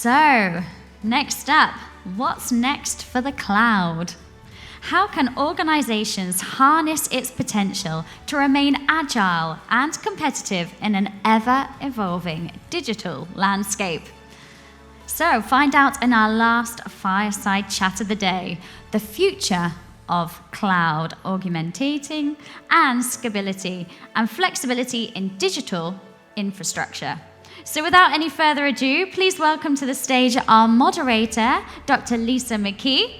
So, next up, what's next for the cloud? How can organizations harness its potential to remain agile and competitive in an ever-evolving digital landscape? So, find out in our last Fireside Chat of the day, the future of cloud augmenting and scalability and flexibility in digital infrastructure. So without any further ado, please welcome to the stage our moderator, Dr. Lisa McKee,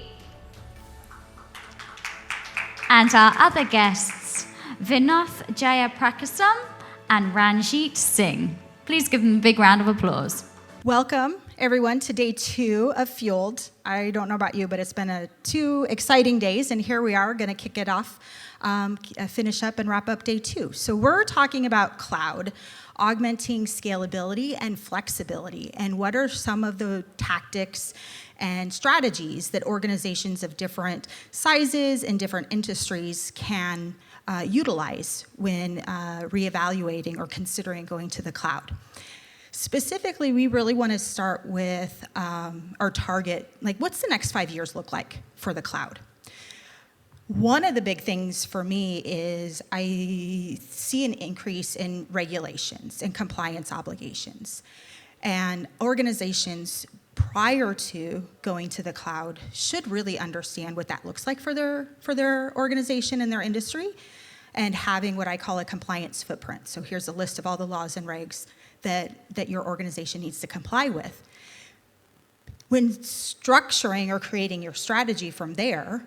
and our other guests, Vinoth Jayaprakasam and Ranjit Singh. Please give them a big round of applause. Welcome, everyone, to day 2 of Fueled. I don't know about you, but it's been 2 exciting days, and here we are going to kick it off, finish up and wrap up day 2. So we're talking about cloud, augmenting scalability and flexibility, and what are some of the tactics and strategies that organizations of different sizes and different industries can utilize when reevaluating or considering going to the cloud. Specifically, we really want to start with our target, like what's the next 5 years look like for the cloud? One of the big things for me is I see an increase in regulations and compliance obligations. And organizations prior to going to the cloud should really understand what that looks like for their organization and their industry, and having what I call a compliance footprint. So here's a list of all the laws and regs that your organization needs to comply with. When structuring or creating your strategy from there,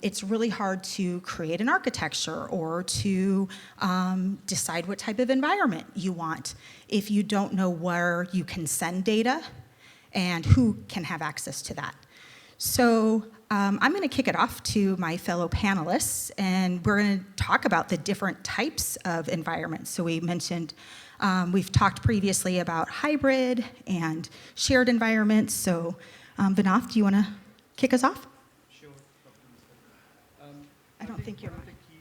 it's really hard to create an architecture or to decide what type of environment you want if you don't know where you can send data and who can have access to that. So I'm going to kick it off to my fellow panelists, and we're going to talk about the different types of environments. So we mentioned, we've talked previously about hybrid and shared environments. So Vinoth, do you want to kick us off? I don't think your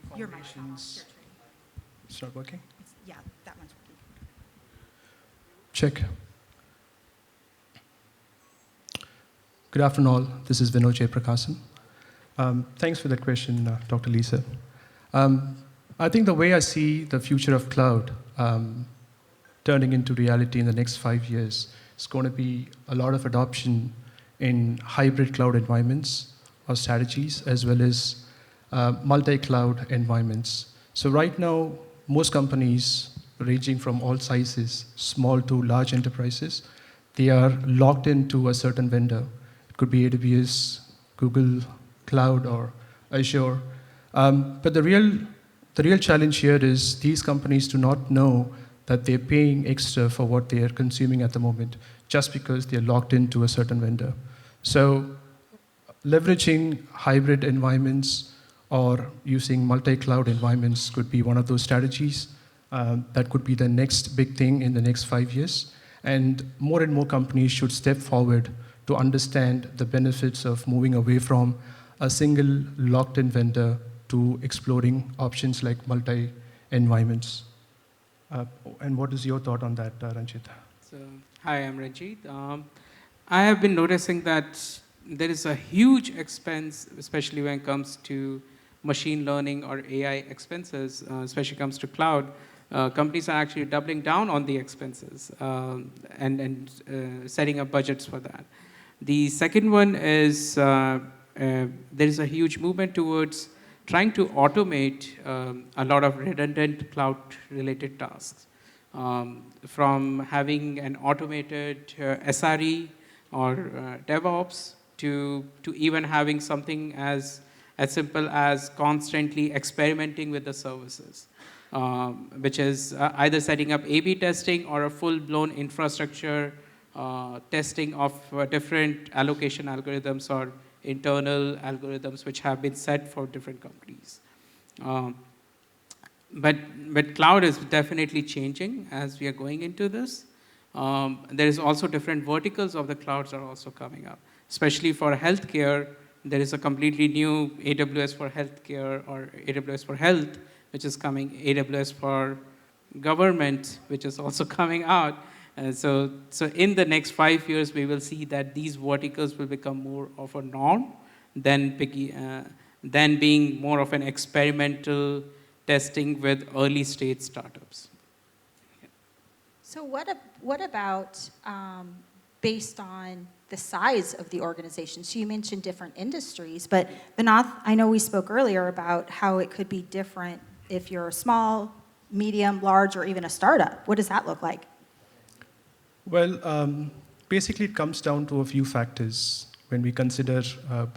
microphone's It's not working? yeah, that one's working. Check. Good afternoon all. This is Vinod Jayaprakasam. Thanks for that question, Dr. Lisa. I think the way I see the future of cloud turning into reality in the next 5 years is going to be a lot of adoption in hybrid cloud environments or strategies, as well as multi-cloud environments. So right now, most companies ranging from all sizes, small to large enterprises, they are locked into a certain vendor. It could be AWS, Google Cloud, or Azure. But the real challenge here is these companies do not know that they're paying extra for what they are consuming at the moment, just because they're locked into a certain vendor. So leveraging hybrid environments or using multi-cloud environments could be one of those strategies. That could be the next big thing in the next 5 years. And more companies should step forward to understand the benefits of moving away from a single locked-in vendor to exploring options like multi-environments. And what is your thought on that, Ranjit? So, hi, I'm Ranjit. I have been noticing that there is a huge expense, especially when it comes to machine learning or AI expenses, especially comes to cloud. Companies are actually doubling down on the expenses and setting up budgets for that. The second one is there is a huge movement towards trying to automate a lot of redundant cloud-related tasks. From having an automated SRE or DevOps to even having something as simple as constantly experimenting with the services, which is either setting up A/B testing or a full-blown infrastructure testing of different allocation algorithms or internal algorithms which have been set for different companies. But cloud is definitely changing as we are going into this. There is also different verticals of the clouds are also coming up. Especially for healthcare, there is a completely new AWS for healthcare or AWS for health, which is coming, AWS for government, which is also coming out. So in the next 5 years, we will see that these verticals will become more of a norm than being more of an experimental testing with early stage startups. So what about based on the size of the organization? So you mentioned different industries, but Vinath, I know we spoke earlier about how it could be different if you're a small, medium, large, or even a startup. What does that look like? Well, basically it comes down to a few factors when we consider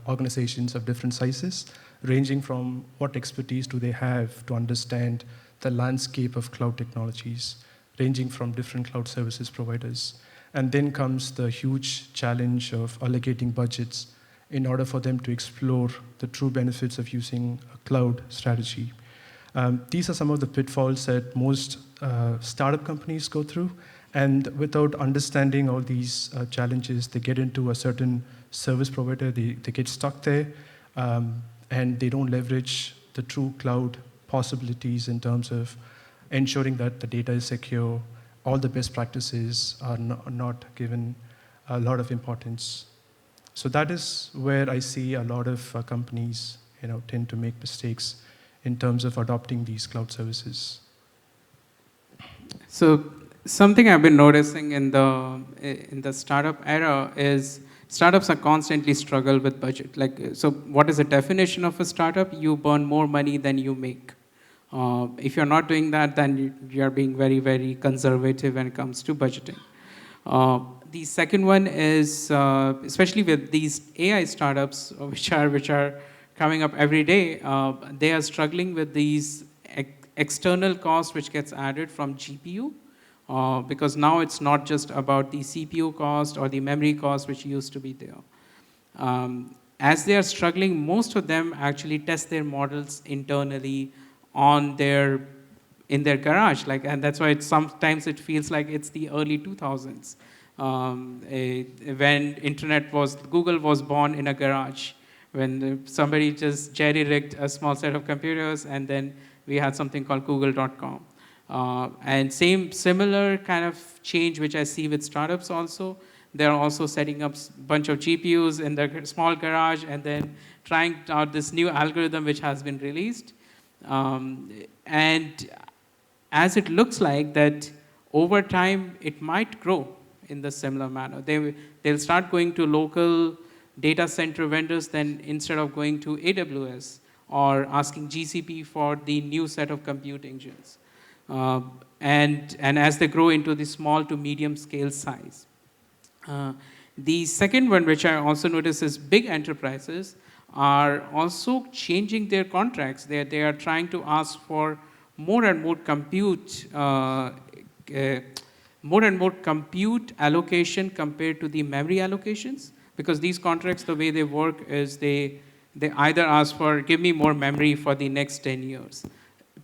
organizations of different sizes, ranging from what expertise do they have to understand the landscape of cloud technologies, ranging from different cloud services providers. And then comes the huge challenge of allocating budgets in order for them to explore the true benefits of using a cloud strategy. These are some of the pitfalls that most startup companies go through. And without understanding all these challenges, they get into a certain service provider, they get stuck there, and they don't leverage the true cloud possibilities in terms of ensuring that the data is secure, all the best practices are not given a lot of importance. So that is where I see a lot of companies tend to make mistakes in terms of adopting these cloud services. So something I've been noticing in the startup era is startups are constantly struggle with budget. So what is the definition of a startup? You burn more money than you make. If you're not doing that, then you're being very, very conservative when it comes to budgeting. The second one is, especially with these AI startups, which are coming up every day, they are struggling with these external costs which gets added from GPU, because now it's not just about the CPU cost or the memory cost which used to be there. As they are struggling, most of them actually test their models internally in their garage, and that's why sometimes it feels like it's the early 2000s, when Google was born in a garage, when somebody just jerry-rigged a small set of computers, and then we had something called Google.com. And similar kind of change which I see with startups also. They're also setting up a bunch of GPUs in their small garage and then trying out this new algorithm which has been released. And as it looks like that over time it might grow in the similar manner. They'll start going to local data center vendors then instead of going to AWS or asking GCP for the new set of compute engines. And as they grow into the small to medium scale size. The second one, which I also notice, is big enterprises are also changing their contracts. They are trying to ask for more and more compute allocation compared to the memory allocations, because these contracts, the way they work is they either ask for, give me more memory for the next 10 years.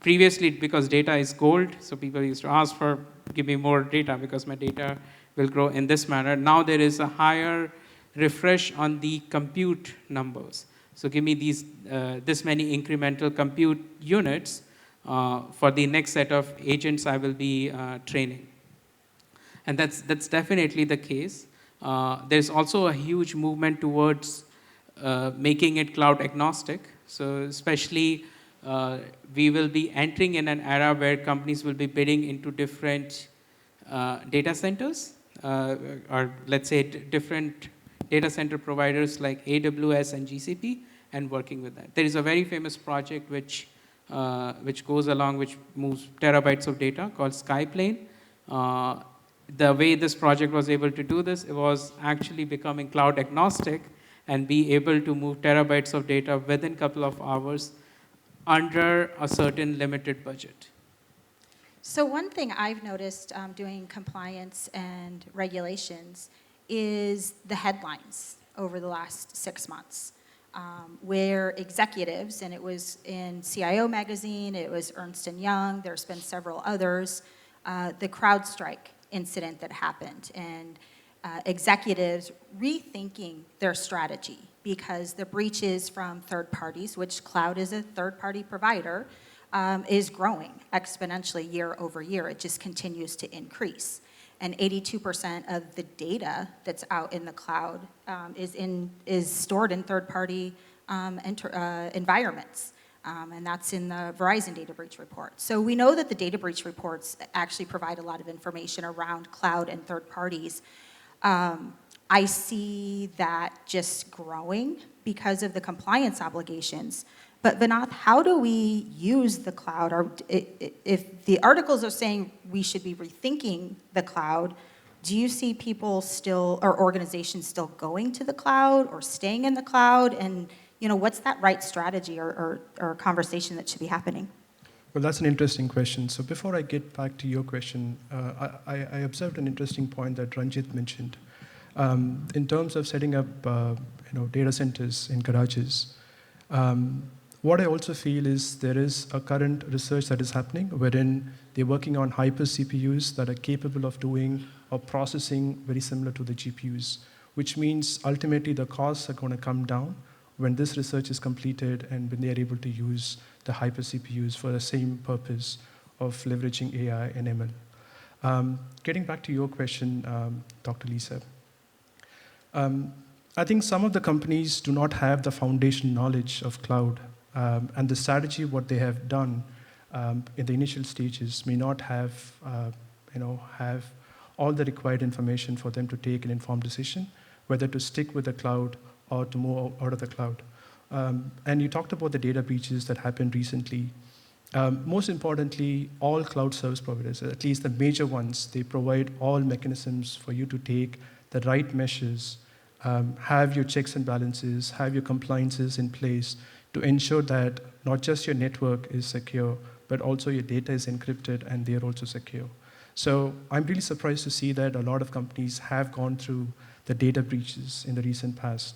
Previously, because data is gold, so people used to ask for, give me more data because my data will grow in this manner. Now there is a higher refresh on the compute numbers. So give me this many incremental compute units for the next set of agents I will be training. And that's definitely the case. There's also a huge movement towards making it cloud agnostic. So especially we will be entering in an era where companies will be bidding into different data centers, or let's say different data center providers like AWS and GCP, and working with that. There is a very famous project which goes along, which moves terabytes of data, called Skyplane. The way this project was able to do this, it was actually becoming cloud agnostic and be able to move terabytes of data within a couple of hours under a certain limited budget. So one thing I've noticed doing compliance and regulations is the headlines over the last 6 months, where executives, and it was in CIO magazine, it was Ernst & Young, there's been several others, the CrowdStrike incident that happened, and executives rethinking their strategy because the breaches from third parties, which cloud is a third-party provider, is growing exponentially year over year. It just continues to increase. and 82% of the data that's out in the cloud is stored in third-party environments. And that's in the Verizon data breach report. So we know that the data breach reports actually provide a lot of information around cloud and third parties. I see that just growing because of the compliance obligations. But Vinath, how do we use the cloud? Or if the articles are saying we should be rethinking the cloud, do you see people still, or organizations still going to the cloud or staying in the cloud? And what's that right strategy or conversation that should be happening? Well, that's an interesting question. So before I get back to your question, I observed an interesting point that Ranjit mentioned. In terms of setting up data centers in garages, what I also feel is there is a current research that is happening wherein they're working on hyper CPUs that are capable of doing or processing very similar to the GPUs, which means ultimately the costs are going to come down when this research is completed and when they are able to use the hyper CPUs for the same purpose of leveraging AI and ML. Getting back to your question, Dr. Lisa, I think some of the companies do not have the foundation knowledge of cloud, and the strategy, what they have done in the initial stages, may not have, have all the required information for them to take an informed decision, whether to stick with the cloud or to move out of the cloud. And you talked about the data breaches that happened recently. Most importantly, all cloud service providers, at least the major ones, they provide all mechanisms for you to take the right measures, have your checks and balances, have your compliances in place to ensure that not just your network is secure, but also your data is encrypted and they're also secure. So I'm really surprised to see that a lot of companies have gone through the data breaches in the recent past.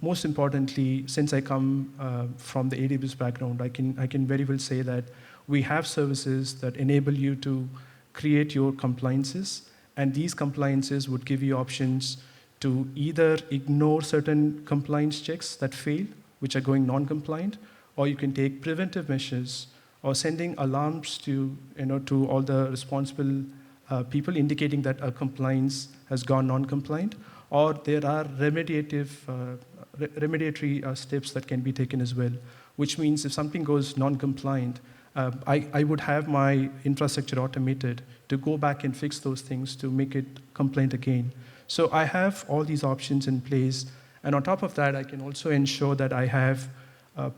Most importantly, since I come from the AWS background, I can very well say that we have services that enable you to create your compliances, and these compliances would give you options to either ignore certain compliance checks that fail, which are going non-compliant, or you can take preventive measures or sending alarms to all the responsible people indicating that a compliance has gone non-compliant, or there are remediatory steps that can be taken as well, which means if something goes non-compliant, I would have my infrastructure automated to go back and fix those things to make it compliant again. So I have all these options in place, and on top of that, I can also ensure that I have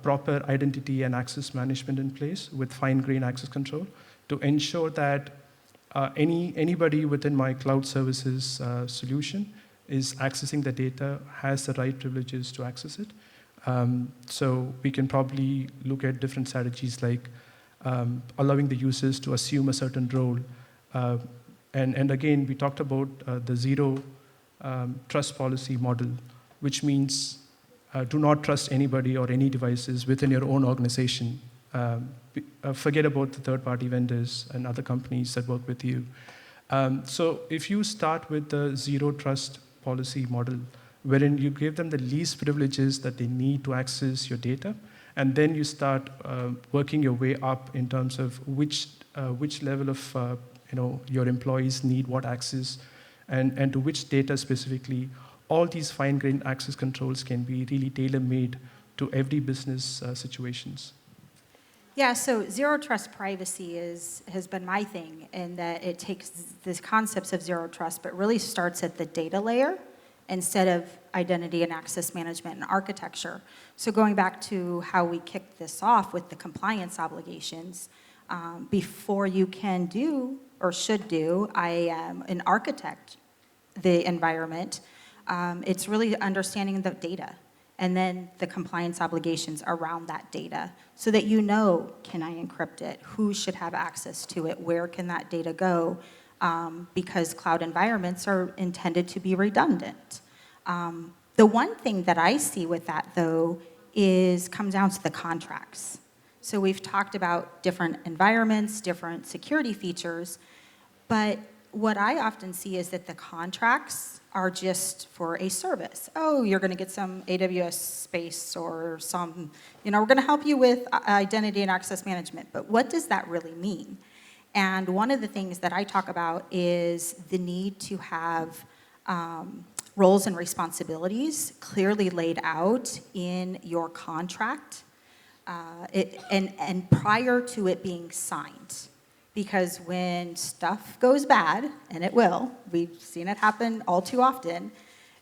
proper identity and access management in place with fine-grained access control to ensure that anybody within my cloud services solution is accessing the data, has the right privileges to access it. So we can probably look at different strategies like allowing the users to assume a certain role. And again, we talked about the zero trust policy model, which means do not trust anybody or any devices within your own organization. Forget about the third-party vendors and other companies that work with you. So if you start with the zero trust policy model, wherein you give them the least privileges that they need to access your data, and then you start working your way up in terms of which level of your employees need what access, and to which data specifically. All these fine-grained access controls can be really tailor-made to every business situations. Yeah, so zero trust privacy has been my thing, in that it takes these concepts of zero trust, but really starts at the data layer instead of identity and access management and architecture. So going back to how we kicked this off with the compliance obligations, before you can do or should do, I am an architect, the environment. It's really understanding the data and then the compliance obligations around that data so that can I encrypt it? Who should have access to it? Where can that data go? Because cloud environments are intended to be redundant. The one thing that I see with that, though, comes down to the contracts. So we've talked about different environments, different security features, but what I often see is that the contracts are just for a service. Oh, you're going to get some AWS space or some, we're going to help you with identity and access management. But what does that really mean? And one of the things that I talk about is the need to have roles and responsibilities clearly laid out in your contract and prior to it being signed. Because when stuff goes bad, and it will, we've seen it happen all too often,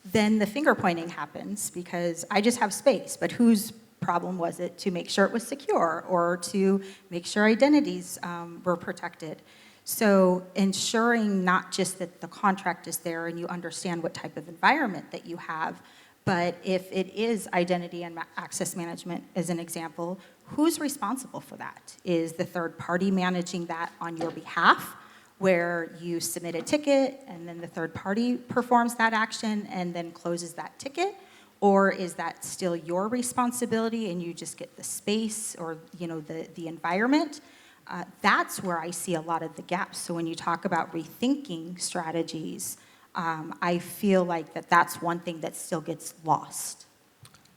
then the finger pointing happens because I just have space, but whose problem was it to make sure it was secure or to make sure identities were protected? So ensuring not just that the contract is there and you understand what type of environment that you have, but if it is identity and access management as an example, who's responsible for that? Is the third party managing that on your behalf, where you submit a ticket and then the third party performs that action and then closes that ticket? Or is that still your responsibility and you just get the space or the environment? That's where I see a lot of the gaps. So when you talk about rethinking strategies, I feel like that's one thing that still gets lost.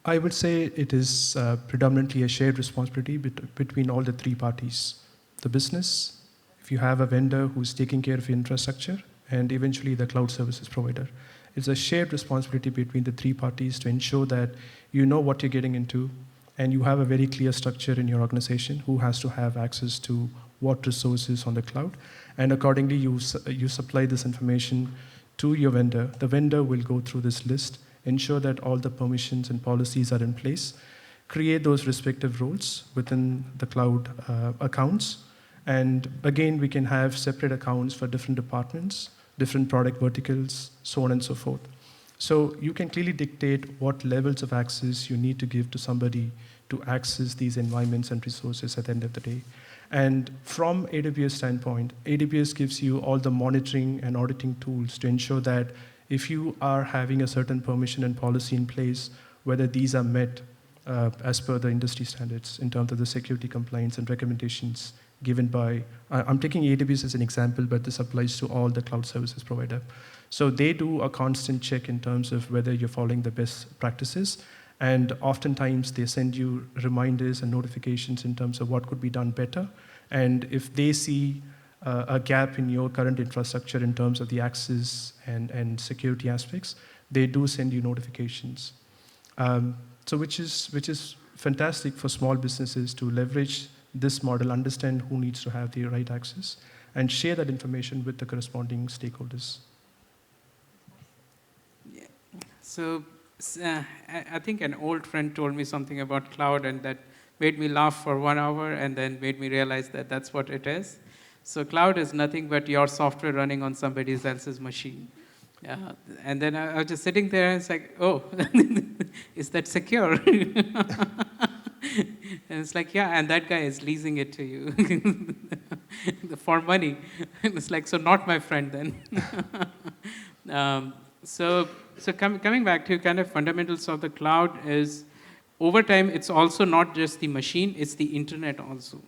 I would say it is predominantly a shared responsibility between all the three parties. The business, if you have a vendor who's taking care of your infrastructure, and eventually the cloud services provider. It's a shared responsibility between the three parties to ensure that you know what you're getting into, and you have a very clear structure in your organization who has to have access to what resources on the cloud. And accordingly, you supply this information to your vendor. The vendor will go through this list, ensure that all the permissions and policies are in place, create those respective roles within the cloud accounts. And again, we can have separate accounts for different departments, different product verticals, so on and so forth. So you can clearly dictate what levels of access you need to give to somebody to access these environments and resources at the end of the day. And from AWS standpoint, AWS gives you all the monitoring and auditing tools to ensure that if you are having a certain permission and policy in place, whether these are met as per the industry standards in terms of the security compliance and recommendations given by, I'm taking AWS as an example, but this applies to all the cloud services provider. So they do a constant check in terms of whether you're following the best practices. And oftentimes they send you reminders and notifications in terms of what could be done better. And if they see a gap in your current infrastructure in terms of the access and security aspects, they do send you notifications. So which is fantastic for small businesses to leverage this model, understand who needs to have the right access, and share that information with the corresponding stakeholders. Yeah. So I think an old friend told me something about cloud, and that made me laugh for 1 hour and then made me realize that that's what it is. So cloud is nothing but your software running on somebody else's machine. And then I was just sitting there and it's like, oh, is that secure? And it's like, yeah, and that guy is leasing it to you for money. And it's like, so not my friend then. So coming back to kind of fundamentals of the cloud is, over time, it's also not just the machine, it's the internet also.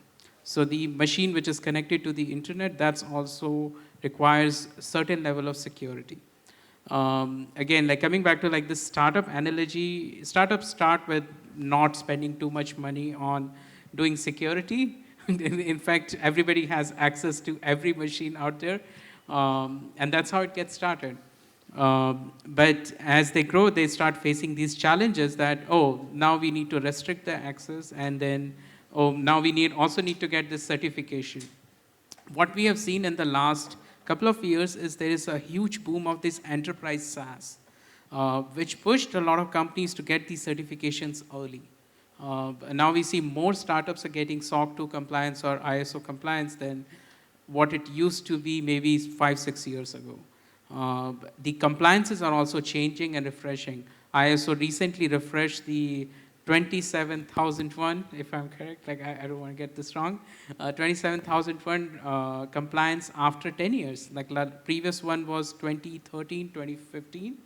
So the machine which is connected to the internet, that's also requires a certain level of security. Again, like coming back to like this startup analogy, startups start with not spending too much money on doing security. In fact, everybody has access to every machine out there. And that's how it gets started. But as they grow, they start facing these challenges that, oh, now we need to restrict the access, and then, oh, now we also need to get this certification. What we have seen in the last couple of years is there is a huge boom of this enterprise SaaS, which pushed a lot of companies to get these certifications early. Now we see more startups are getting SOC 2 compliance or ISO compliance than what it used to be maybe 5-6 years ago. The compliances are also changing and refreshing. ISO recently refreshed the 27001, if I'm correct, like I don't want to get this wrong, 27001 compliance after 10 years. Like the previous one was 2013, 2015,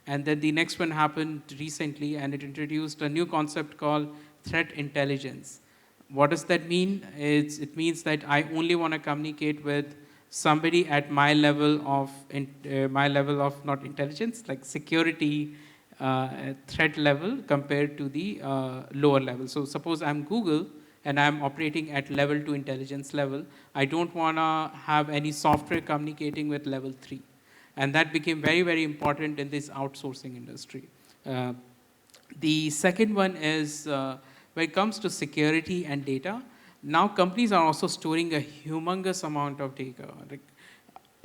and then the next one happened recently, and it introduced a new concept called threat intelligence. What does that mean? It means that I only want to communicate with somebody at my level of not intelligence, like security threat level compared to the lower level. So suppose I'm Google and I'm operating at level 2 intelligence level. I don't want to have any software communicating with level 3. And that became very, very important in this outsourcing industry. The second one is when it comes to security and data, now companies are also storing a humongous amount of data. Like,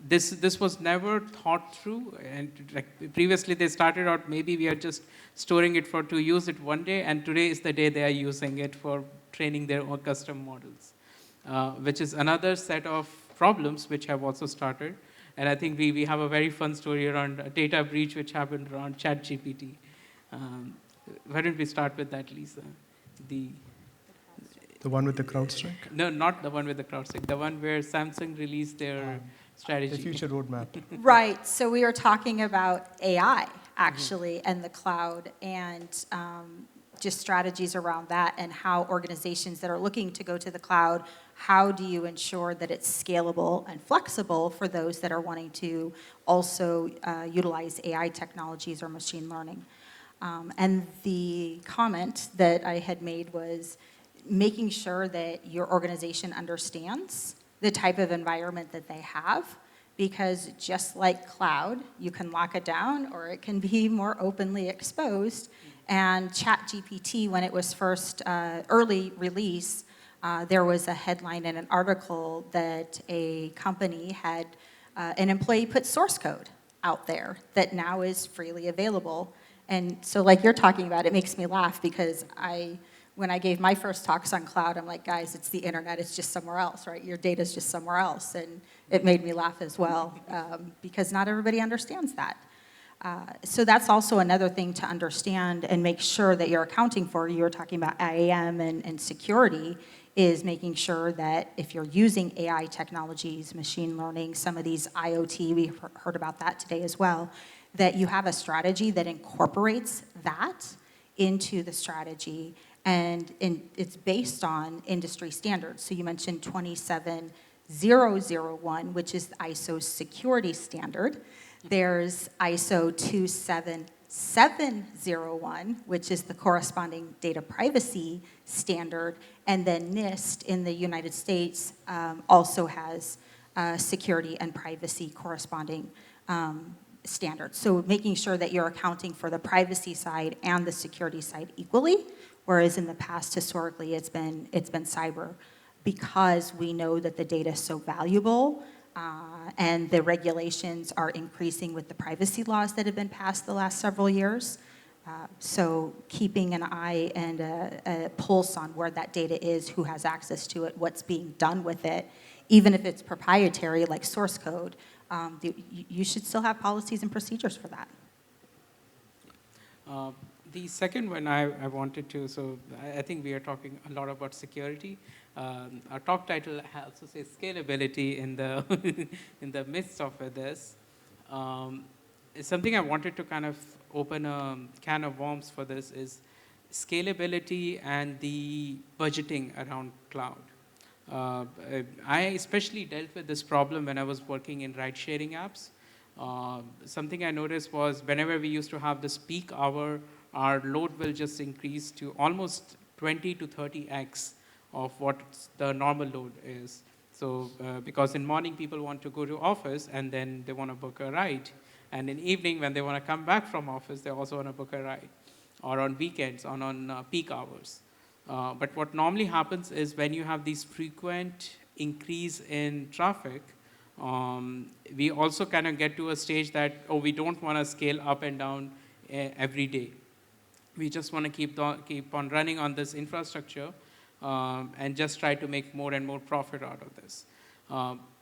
this was never thought through, and like previously they started out, maybe we are just storing it to use it one day, and today is the day they are using it for training their own custom models, which is another set of problems which have also started. And I think we have a very fun story around a data breach which happened around ChatGPT. Why don't we start with that, Lisa? The one with the CrowdStrike? No, not the one with the CrowdStrike. The one where Samsung released their strategy. The future roadmap. Right. So we are talking about AI, actually, and the cloud, and just strategies around that, and how organizations that are looking to go to the cloud, how do you ensure that it's scalable and flexible for those that are wanting to also utilize AI technologies or machine learning. And the comment that I had made was making sure that your organization understands the type of environment that they have, because just like cloud, you can lock it down or it can be more openly exposed. And ChatGPT, when it was first early release, there was a headline in an article that a company had an employee put source code out there that now is freely available. And so like you're talking about, it makes me laugh, because when I gave my first talks on cloud, I'm like, guys, it's the internet, it's just somewhere else, right? Your data's just somewhere else. And it made me laugh as well, because not everybody understands that. So that's also another thing to understand and make sure that you're accounting for. You were talking about IAM and security, is making sure that if you're using AI technologies, machine learning, some of these IoT, we heard about that today as well, that you have a strategy that incorporates that into the strategy, and it's based on industry standards. So you mentioned 27001, which is the ISO security standard. There's ISO 27701, which is the corresponding data privacy standard, and then NIST in the United States also has security and privacy corresponding standards. So making sure that you're accounting for the privacy side and the security side equally, whereas in the past, historically, it's been cyber, because we know that the data is so valuable, and the regulations are increasing with the privacy laws that have been passed the last several years. So keeping an eye and a pulse on where that data is, who has access to it, what's being done with it, even if it's proprietary like source code, you should still have policies and procedures for that. The second one I wanted to, so I think we are talking a lot about security. Our talk title also says scalability in the in the midst of this. It's something I wanted to kind of open a can of worms for. This is scalability and the budgeting around cloud. I especially dealt with this problem when I was working in ride-sharing apps. Something I noticed was whenever we used to have this peak hour, our load will just increase to almost 20 to 30x of what the normal load is. So because in morning people want to go to office and then they want to book a ride. And in evening when they want to come back from office, they also want to book a ride. Or on weekends, on peak hours. But what normally happens is when you have these frequent increase in traffic, we also kind of get to a stage that, we don't want to scale up and down every day. We just want to keep on running on this infrastructure and just try to make more and more profit out of this.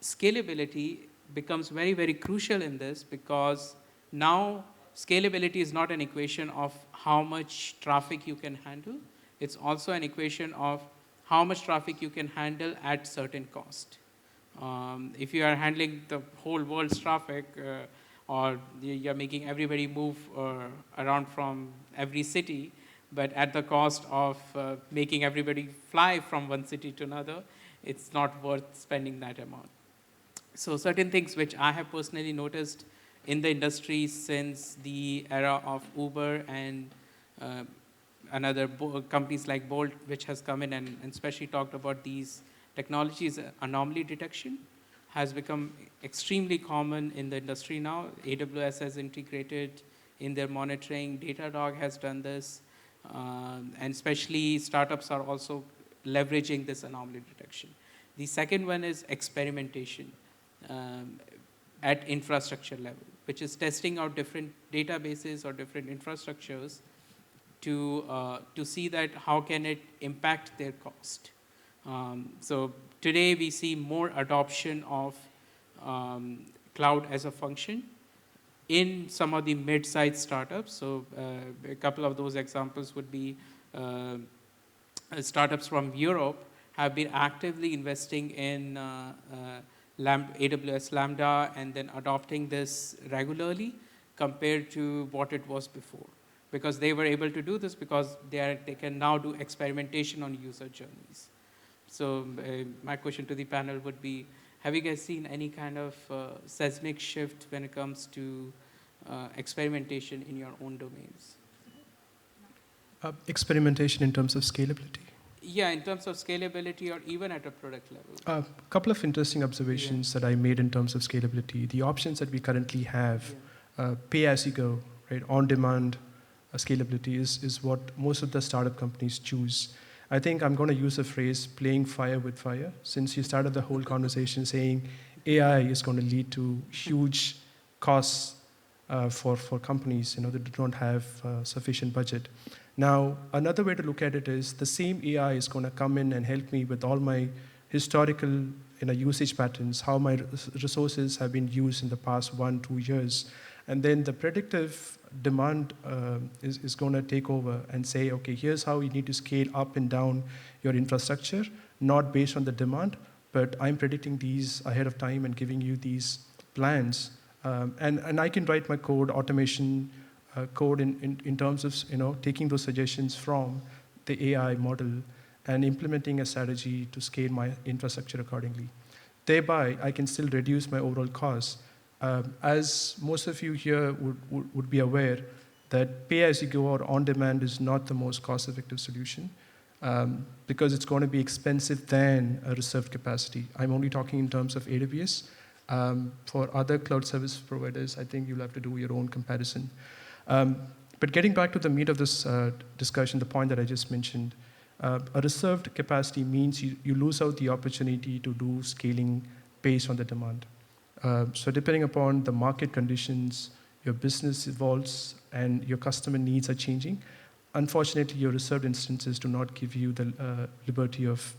Scalability becomes very, very crucial in this, because now scalability is not an equation of how much traffic you can handle. It's also an equation of how much traffic you can handle at certain cost. If you are handling the whole world's traffic, or you're making everybody move around from every city, but at the cost of making everybody fly from one city to another, it's not worth spending that amount. So certain things which I have personally noticed in the industry since the era of Uber and companies like Bolt, which has come in and especially talked about these technologies. Anomaly detection has become extremely common in the industry now. AWS has integrated in their monitoring. Datadog has done this. And especially startups are also leveraging this anomaly detection. The second one is experimentation at infrastructure level, which is testing out different databases or different infrastructures to see that how can it impact their cost. So today we see more adoption of cloud as a function in some of the mid-sized startups. So a couple of those examples would be startups from Europe have been actively investing in AWS Lambda and then adopting this regularly compared to what it was before. Because they were able to do this because they can now do experimentation on user journeys. So my question to the panel would be, have you guys seen any kind of seismic shift when it comes to experimentation in your own domains? Experimentation in terms of scalability. Yeah, in terms of scalability or even at a product level. A couple of interesting observations that I made in terms of scalability. The options that we currently have, pay as you go, right, on-demand scalability is what most of the startup companies choose. I think I'm going to use the phrase playing fire with fire, since you started the whole conversation saying AI is going to lead to huge costs for companies that do not have sufficient budget. Now, another way to look at it is the same AI is going to come in and help me with all my historical usage patterns, how my resources have been used in the past 1-2 years. And then the predictive demand is going to take over and say, okay, here's how you need to scale up and down your infrastructure, not based on the demand, but I'm predicting these ahead of time and giving you these plans. And I can write my code, automation code in terms of taking those suggestions from the AI model and implementing a strategy to scale my infrastructure accordingly. Thereby, I can still reduce my overall costs. As most of you here would be aware, that pay-as-you-go or on-demand is not the most cost-effective solution because it's going to be expensive than a reserved capacity. I'm only talking in terms of AWS. For other cloud service providers, I think you'll have to do your own comparison. But getting back to the meat of this discussion, the point that I just mentioned, a reserved capacity means you lose out the opportunity to do scaling based on the demand. So depending upon the market conditions, your business evolves and your customer needs are changing. Unfortunately, your reserved instances do not give you the liberty of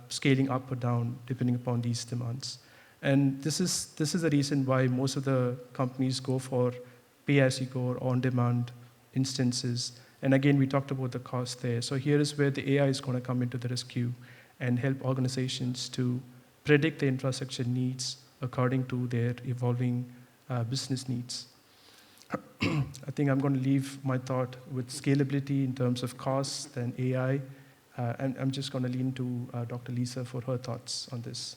scaling up or down depending upon these demands. And this is the reason why most of the companies go for pay-as-you-go or on-demand instances. And again, we talked about the cost there. So here is where the AI is going to come into the rescue and help organizations to predict the infrastructure needs according to their evolving business needs. I think I'm going to leave my thought with scalability in terms of cost and AI. And I'm just going to lean to Dr. Lisa for her thoughts on this.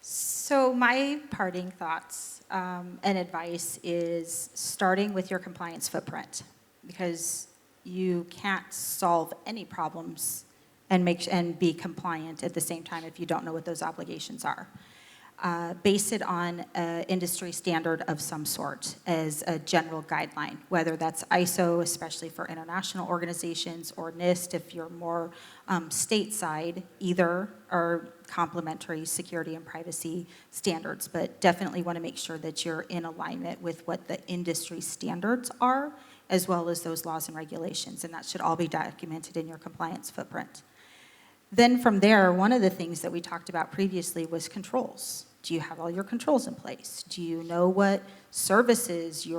So my parting thoughts and advice is starting with your compliance footprint, because you can't solve any problems and be compliant at the same time if you don't know what those obligations are. Base it on an industry standard of some sort as a general guideline, whether that's ISO, especially for international organizations, or NIST if you're more stateside. Either are complementary security and privacy standards, but definitely want to make sure that you're in alignment with what the industry standards are, as well as those laws and regulations, and that should all be documented in your compliance footprint. Then from there, one of the things that we talked about previously was controls. Do you have all your controls in place? Do you know what services you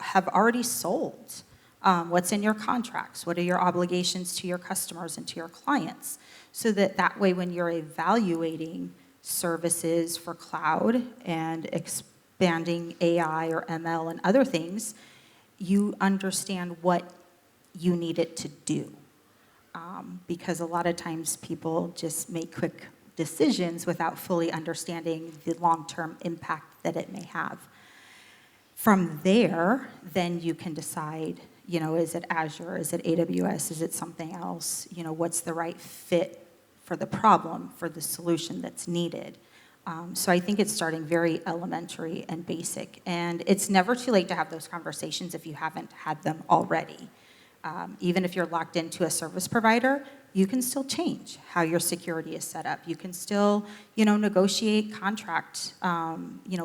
have already sold? What's in your contracts? What are your obligations to your customers and to your clients? So that way when you're evaluating services for cloud and expanding AI or ML and other things, you understand what you need it to do. Because a lot of times people just make quick decisions without fully understanding the long-term impact that it may have. From there, then you can decide, Is it Azure? Is it AWS? Is it something else? What's the right fit for the problem, for the solution that's needed? So I think it's starting very elementary and basic. And it's never too late to have those conversations if you haven't had them already. Even if you're locked into a service provider, you can still change how your security is set up. You can still, negotiate contract,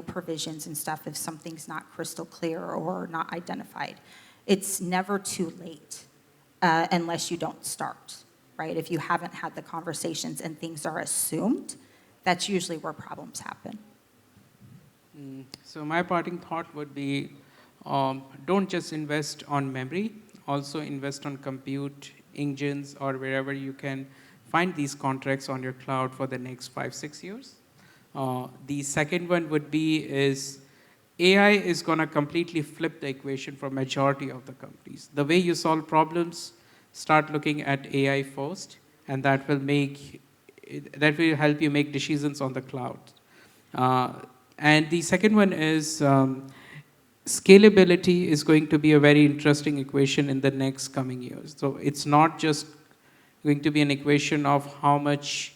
provisions and stuff if something's not crystal clear or not identified. It's never too late unless you don't start, right? If you haven't had the conversations and things are assumed, that's usually where problems happen. So my parting thought would be, don't just invest on memory, also invest on compute engines or wherever you can find these contracts on your cloud for the next 5-6 years. The second one would be AI is going to completely flip the equation for majority of the companies. The way you solve problems, start looking at AI first, and that will help you make decisions on the cloud. And the second one is scalability is going to be a very interesting equation in the next coming years. So it's not just going to be an equation of how much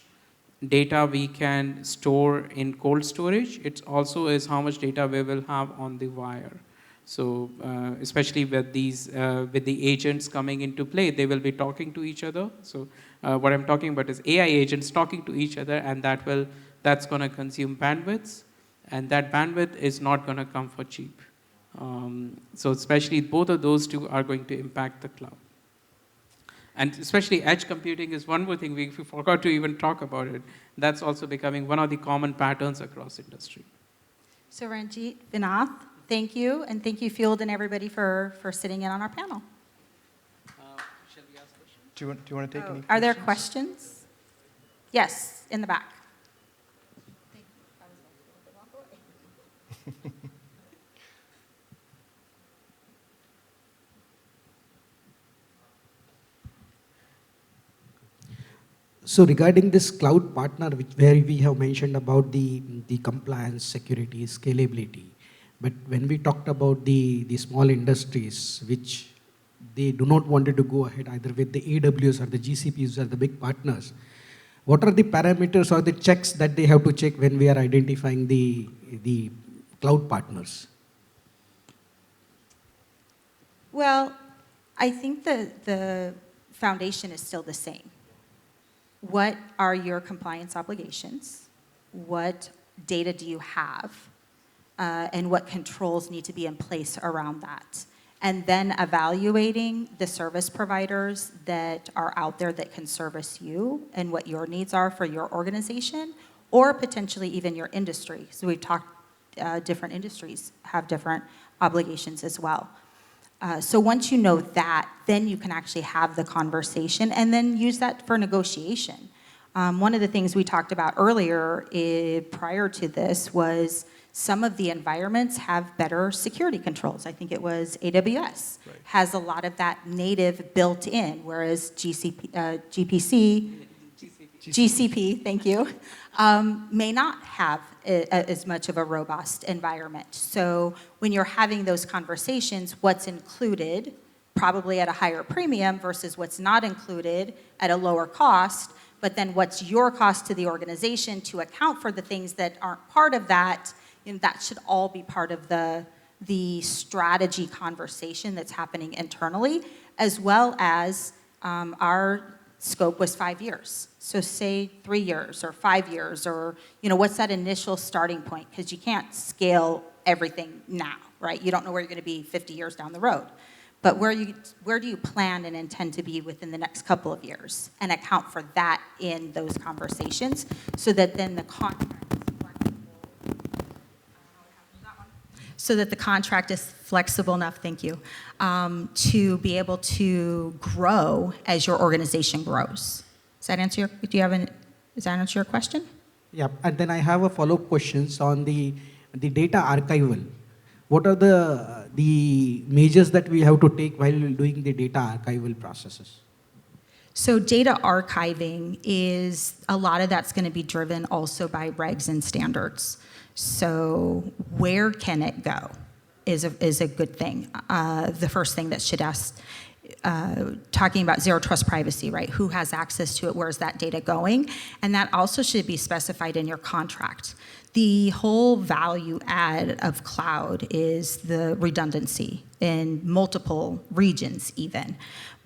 data we can store in cold storage. It also is how much data we will have on the wire. So especially with with the agents coming into play, they will be talking to each other. So what I'm talking about is AI agents talking to each other, and that's going to consume bandwidths, and that bandwidth is not going to come for cheap. So especially both of those two are going to impact the cloud. And especially edge computing is one more thing we forgot to even talk about it. That's also becoming one of the common patterns across industry. So Ranjit, Vinath, thank you, and thank you, Field, and everybody for sitting in on our panel. Shall we ask questions? Do you want to take any questions? Are there questions? Yes, in the back. Thank you. I was going to walk away. So regarding this cloud partner, where we have mentioned about the compliance, security, scalability, but when we talked about the small industries, which they do not want to go ahead either with the AWS or the GCPs or the big partners, what are the parameters or the checks that they have to check when we are identifying the cloud partners? Well, I think the foundation is still the same. What are your compliance obligations? What data do you have? And what controls need to be in place around that? And then evaluating the service providers that are out there that can service you and what your needs are for your organization, or potentially even your industry. So we've talked, different industries have different obligations as well. So once you know that, then you can actually have the conversation and then use that for negotiation. One of the things we talked about earlier prior to this was some of the environments have better security controls. I think it was AWS has a lot of that native built in, whereas GCP, thank you, may not have as much of a robust environment. So when you're having those conversations, what's included, probably at a higher premium versus what's not included at a lower cost, but then what's your cost to the organization to account for the things that aren't part of that, that should all be part of the strategy conversation that's happening internally, as well as our scope was 5 years. So say 3 years or 5 years, or what's that initial starting point? Because you can't scale everything now, right? You don't know where you're going to be 50 years down the road. But where do you plan and intend to be within the next couple of years, and account for that in those conversations, so that then the contract is flexible enough, thank you, to be able to grow as your organization grows. Does that answer your question? Yeah, and then I have a follow-up questions on the data archival. What are the measures that we have to take while doing the data archival processes? So data archiving is, a lot of that's going to be driven also by regs and standards. So where can it go? is a good thing. The first thing that should ask, talking about zero trust privacy, right? Who has access to it? Where's that data going? And that also should be specified in your contract. The whole value add of cloud is the redundancy in multiple regions even.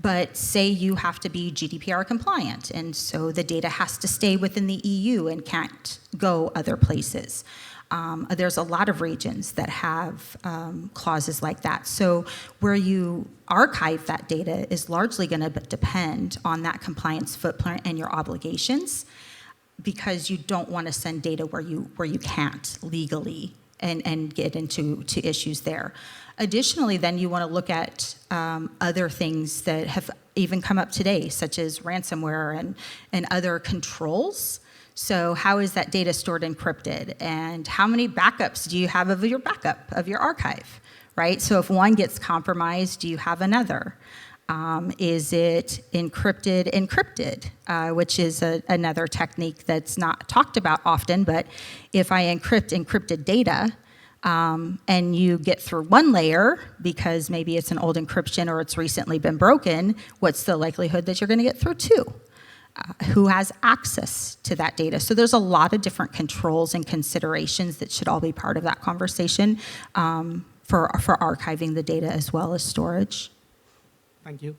But say you have to be GDPR compliant, and so the data has to stay within the EU and can't go other places. There's a lot of regions that have clauses like that. So where you archive that data is largely going to depend on that compliance footprint and your obligations, because you don't want to send data where you can't legally and get into issues there. Additionally, then you want to look at other things that have even come up today, such as ransomware and other controls. So how is that data stored encrypted? And how many backups do you have of your backup, of your archive, right? So if one gets compromised, do you have another? Is it encrypted, which is another technique that's not talked about often, but if I encrypt encrypted data, and you get through one layer because maybe it's an old encryption or it's recently been broken, what's the likelihood that you're going to get through two? Who has access to that data? So there's a lot of different controls and considerations that should all be part of that conversation for archiving the data as well as storage. Thank you.